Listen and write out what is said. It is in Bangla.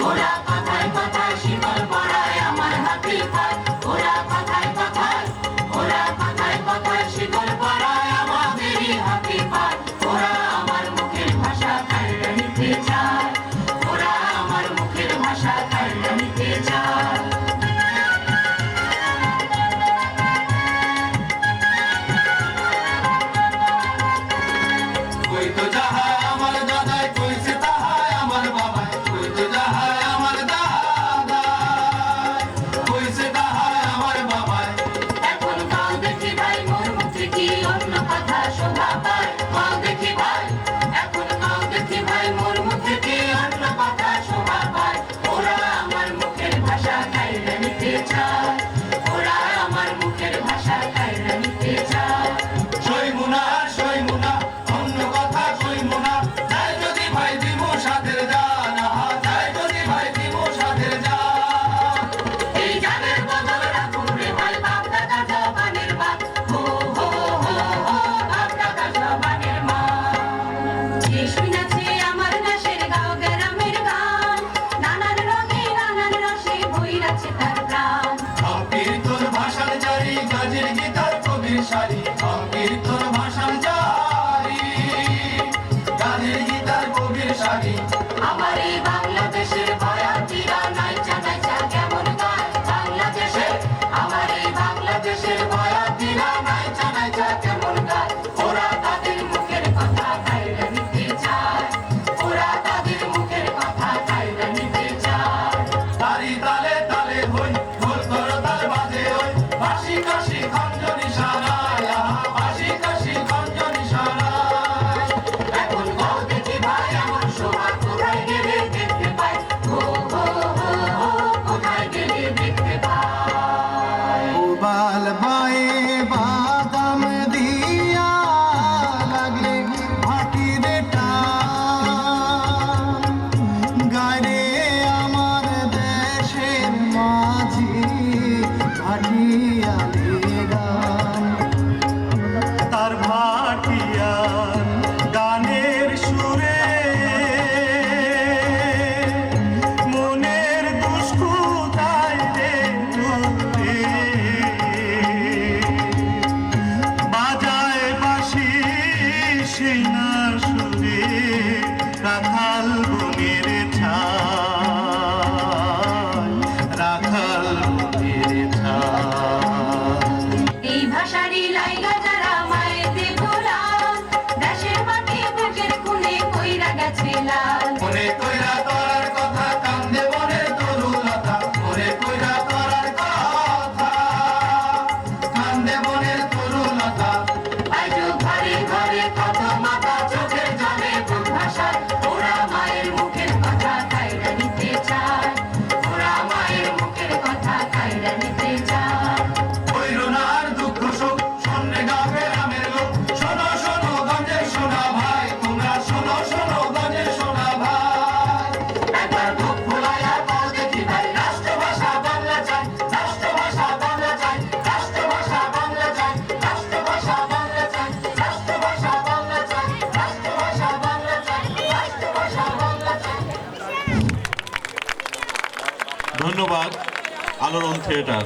ওরা কথায় কথায় শিকল পরায় আমার হাতি পায়, ওরা কথায় কথায়, ওরা কথায় কথায় শিকল পরায় আমাদেরই হাতি পায়। ওরা আমার মুখের ভাষা কাইড়া নিতে চায়, ওরা আমার মুখের ভাষা কাইড়া নিতে চায়। কই তো যাহায় আমার দাদাই, কইছে তাহায় আমার বাবাই, কই তো যাহায় আমার দাদাই, কইছে তাহায় আমার বাবাই। এখন কাল দেখি ভাই মোর মুখে কি অন্য কথা শোভা পায়, কাল দেখি ভাই, এখন কাল দেখি ভাই মোর মুখে কি অন্য কথা শোভা পায়। ওরা আমার মুখের ভাষা কাইড়া নিতে চায়, ওরা আমার মুখের ভাষা কাইড়া নিতে চায়। সইমুনা সইমুনা অন্য কথা সইমুনা, তাই যদি ভাই দিব সাথের জান, তাই যদি ভাই দিব সাথের জান। এই জানের বদল রাখুন রে ভাই বাপ দাদা জবানের বাপ, হো হো হো হো বাপ দাদা জবানের মা। যে শুনেছে আমার দেশের গাঁও গ্রামের গান, নানান রঙে নানান রসে বইরাছে তার প্রাণ। কীর্তন ভাষার জারি গাজের গীতার কবির সারি, কীর্তন ভাষার জারি গাজের গীতার কবির সারি। আমার এই বাংলাদেশের বয়াতিরা নাইচা নাইচা কেমন গায় বাংলাদেশে, আমার এই বাংলাদেশের বয়াতিরা নাইচা নাইচা কেমন গায়। ওরা তাদের মুখের কথা কাইড়া নিতে চায়, ওরা তাদের মুখের কথা কাইড়া নিতে চায়। তারি তালে তালে হই ঢোল করতাল বাজে হই, বাঁশি কাশি খঞ্জনি সারায়, বাঁশি কাশি খঞ্জনি সারায়। এখন গাও দেখি ভাই আমার শোভা কোথায় গেলে দেখতে পাই, হো হো হো হো কোথায় গেলে দেখতে পাই। উবাল বায়ে বাদাম দিয়া লাগে ভাটিরে টান, গায়ে আমার দেশের মাঝি ভাটিয়ালি গান। তার ভাটিয়ার গানের সুরে মনের দুষ্কু গায় রে তুলে, বাজায় বাঁশি সিনা সুরে রাখাল বনের ছায়, রাখাল বনের ছায়। এই ভাষারি লাইলা যারা মায়েতে গোলাম, দেশের মাটি বুকের খুনে কইরা গেছে লাল। মনে কইরা তোরার কথা কান্দে বনের তরুলতা, মনে কইরা তোরার কথা কান্দে বনের তরুলতা। আজও ঘরে ঘরে কত মাথা চোখের জলে বুক ভাষায়, ওরা মায়ের মুখের কথা কাইড়া নিতে চায়, ওরা মায়ের মুখের কথা কাইড়া নিতে চায়। বৈরুনার দুঃখ শোক শোনে গাবে রামের লোক, শোনো শোনো গঞ্জের সোনা ভাই, তোমরা শোনো শোনো গঞ্জের সোনা ভাই। একবার বুক ফুলাইয়া কও দেখি ভাই, রাষ্ট্রভাষা বাংলা চাই, রাষ্ট্রভাষা বাংলা চাই, রাষ্ট্রভাষা বাংলা চাই, রাষ্ট্রভাষা বাংলা চাই, রাষ্ট্রভাষা বাংলা চাই, রাষ্ট্রভাষা বাংলা চাই, রাষ্ট্রভাষা বাংলা চাই। ধন্যবাদ আলোড়ন থিয়েটার।